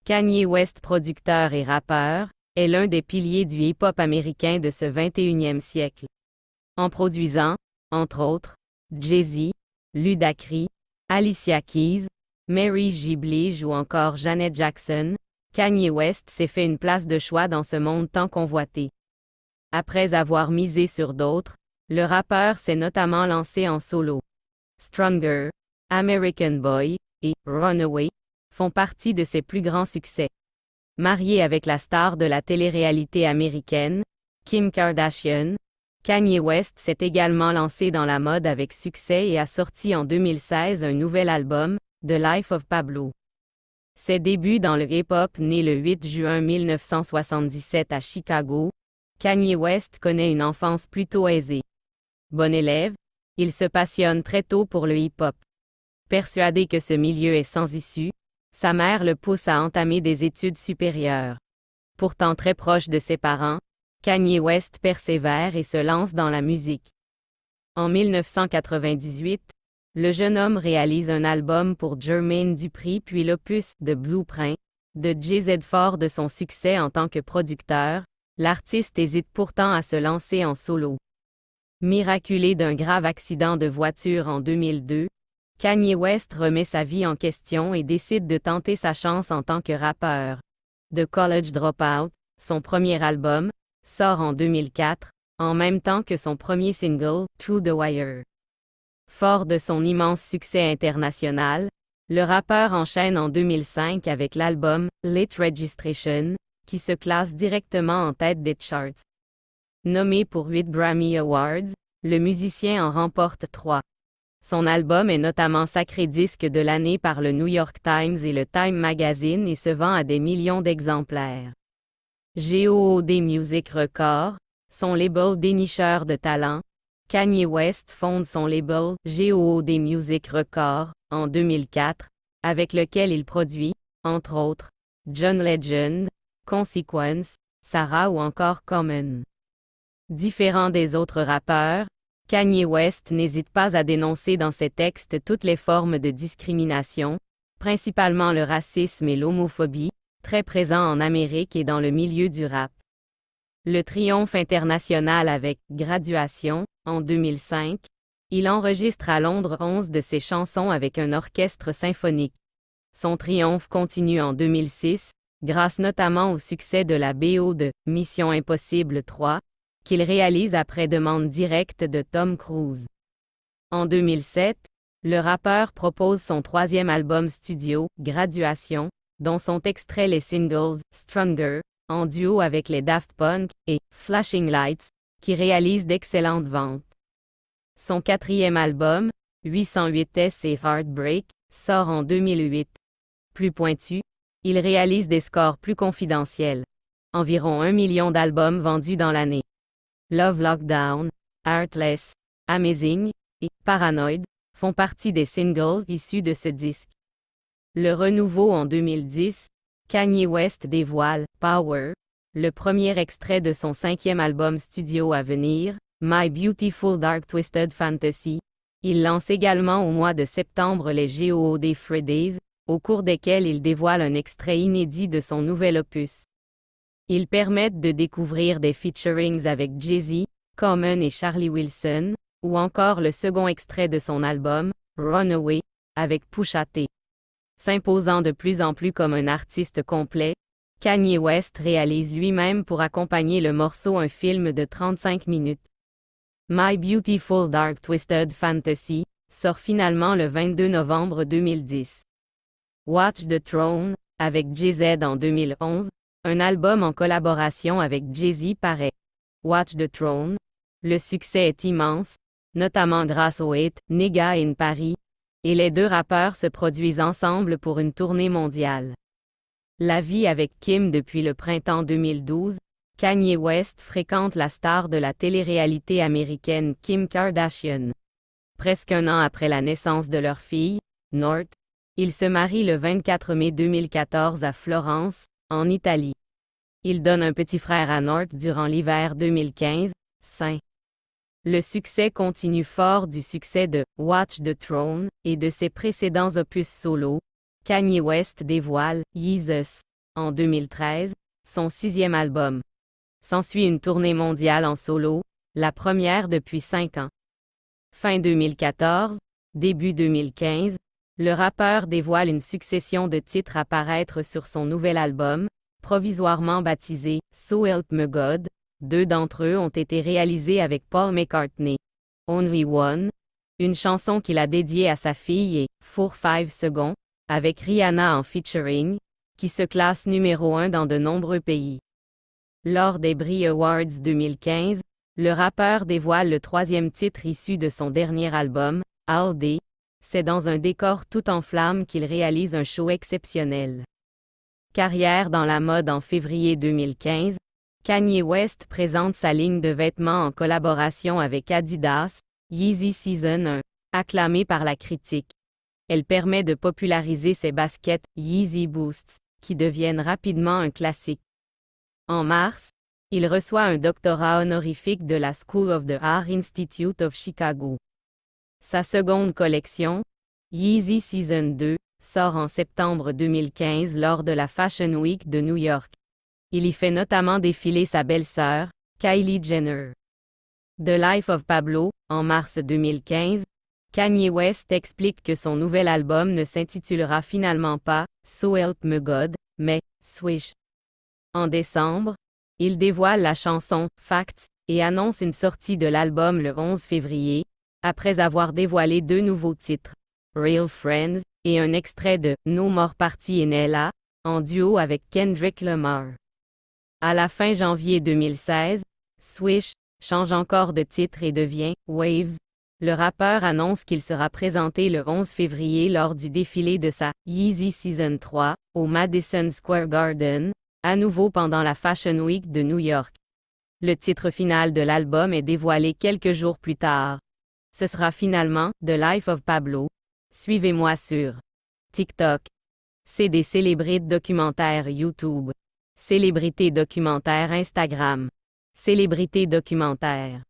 Kanye West, producteur et rappeur, est l'un des piliers du hip-hop américain de ce 21e siècle. En produisant, entre autres, Jay-Z, Ludacris, Alicia Keys, Mary J. Blige ou encore Janet Jackson, Kanye West s'est fait une place de choix dans ce monde tant convoité. Après avoir misé sur d'autres, le rappeur s'est notamment lancé en solo. Stronger, American Boy et Runaway font partie de ses plus grands succès. Marié avec la star de la télé-réalité américaine, Kim Kardashian, Kanye West s'est également lancé dans la mode avec succès et a sorti en 2016 un nouvel album, The Life of Pablo. Ses débuts dans le hip-hop né le 8 juin 1977 à Chicago, Kanye West connaît une enfance plutôt aisée. Bon élève, il se passionne très tôt pour le hip-hop. Persuadé que ce milieu est sans issue, sa mère le pousse à entamer des études supérieures. Pourtant très proche de ses parents, Kanye West persévère et se lance dans la musique. En 1998, le jeune homme réalise un album pour Jermaine Dupri puis l'opus The Blueprint de Jay-Z. Fort de son succès en tant que producteur, l'artiste hésite pourtant à se lancer en solo. Miraculé d'un grave accident de voiture en 2002, Kanye West remet sa vie en question et décide de tenter sa chance en tant que rappeur. The College Dropout, son premier album, sort en 2004, en même temps que son premier single, Through the Wire. Fort de son immense succès international, le rappeur enchaîne en 2005 avec l'album Late Registration, qui se classe directement en tête des charts. Nommé pour 8 Grammy Awards, le musicien en remporte 3. Son album est notamment sacré disque de l'année par le New York Times et le Time Magazine et se vend à des millions d'exemplaires. GOOD Music Records, son label dénicheur de talent, Kanye West fonde son label GOOD Music Records en 2004, avec lequel il produit, entre autres, John Legend, Consequence, Sarah ou encore Common. Différent des autres rappeurs, Kanye West n'hésite pas à dénoncer dans ses textes toutes les formes de discrimination, principalement le racisme et l'homophobie, très présents en Amérique et dans le milieu du rap. Le triomphe international avec Graduation, en 2005, il enregistre à Londres 11 de ses chansons avec un orchestre symphonique. Son triomphe continue en 2006, grâce notamment au succès de la BO de Mission Impossible 3, qu'il réalise après demande directe de Tom Cruise. En 2007, le rappeur propose son troisième album studio, Graduation, dont sont extraits les singles Stronger, en duo avec les Daft Punk, et Flashing Lights, qui réalisent d'excellentes ventes. Son quatrième album, 808s et Heartbreak, sort en 2008. Plus pointu, il réalise des scores plus confidentiels. Environ 1 million d'albums vendus dans l'année. Love Lockdown, Heartless, Amazing et Paranoid font partie des singles issus de ce disque. Le renouveau en 2010, Kanye West dévoile Power, le premier extrait de son 5e album studio à venir, My Beautiful Dark Twisted Fantasy. Il lance également au mois de septembre les GOOD Fridays, au cours desquels il dévoile un extrait inédit de son nouvel opus. Ils permettent de découvrir des featurings avec Jay-Z, Common et Charlie Wilson, ou encore le second extrait de son album, Runaway, avec Pusha T. S'imposant de plus en plus comme un artiste complet, Kanye West réalise lui-même pour accompagner le morceau un film de 35 minutes. My Beautiful Dark Twisted Fantasy sort finalement le 22 novembre 2010. Watch the Throne, avec Jay-Z en 2011, un album en collaboration avec Jay-Z paraît. Watch the Throne. Le succès est immense, notamment grâce au hit Nigga in Paris, et les deux rappeurs se produisent ensemble pour une tournée mondiale. La vie avec Kim depuis le printemps 2012, Kanye West fréquente la star de la télé-réalité américaine Kim Kardashian. Presque un an après la naissance de leur fille, North, ils se marient le 24 mai 2014 à Florence, en Italie. Il donne un petit frère à North durant l'hiver 2015, St. Le succès continue fort du succès de Watch the Throne et de ses précédents opus solo. Kanye West dévoile Yeezus, en 2013, son 6e album. S'ensuit une tournée mondiale en solo, la première depuis 5 ans. Fin 2014, début 2015, le rappeur dévoile une succession de titres à paraître sur son nouvel album, provisoirement baptisé « So Help Me God ». 2 d'entre eux ont été réalisés avec Paul McCartney. Only One, une chanson qu'il a dédiée à sa fille, et 4-5 Seconds, avec Rihanna en featuring, qui se classe numéro 1 dans de nombreux pays. Lors des Brit Awards 2015, le rappeur dévoile le 3e titre issu de son dernier album, All Day. C'est dans un décor tout en flammes qu'il réalise un show exceptionnel. Carrière dans la mode en février 2015, Kanye West présente sa ligne de vêtements en collaboration avec Adidas, Yeezy Season 1, acclamée par la critique. Elle permet de populariser ses baskets Yeezy Boosts, qui deviennent rapidement un classique. En mars, il reçoit un doctorat honorifique de la School of the Art Institute of Chicago. Sa seconde collection, Yeezy Season 2, sort en septembre 2015 lors de la Fashion Week de New York. Il y fait notamment défiler sa belle-sœur, Kylie Jenner. The Life of Pablo, en mars 2015, Kanye West explique que son nouvel album ne s'intitulera finalement pas « So Help Me God », mais « Swish ». En décembre, il dévoile la chanson « Facts » et annonce une sortie de l'album le 11 février, après avoir dévoilé 2 nouveaux titres, « Real Friends » et un extrait de « No More Party in LA » en duo avec Kendrick Lamar. À la fin janvier 2016, Swish change encore de titre et devient « Waves ». Le rappeur annonce qu'il sera présenté le 11 février lors du défilé de sa Yeezy Season 3 au Madison Square Garden, à nouveau pendant la Fashion Week de New York. Le titre final de l'album est dévoilé quelques jours plus tard. Ce sera finalement The Life of Pablo. Suivez-moi sur TikTok. C'est des célébrités documentaires YouTube. Célébrités documentaires Instagram. Célébrités documentaires.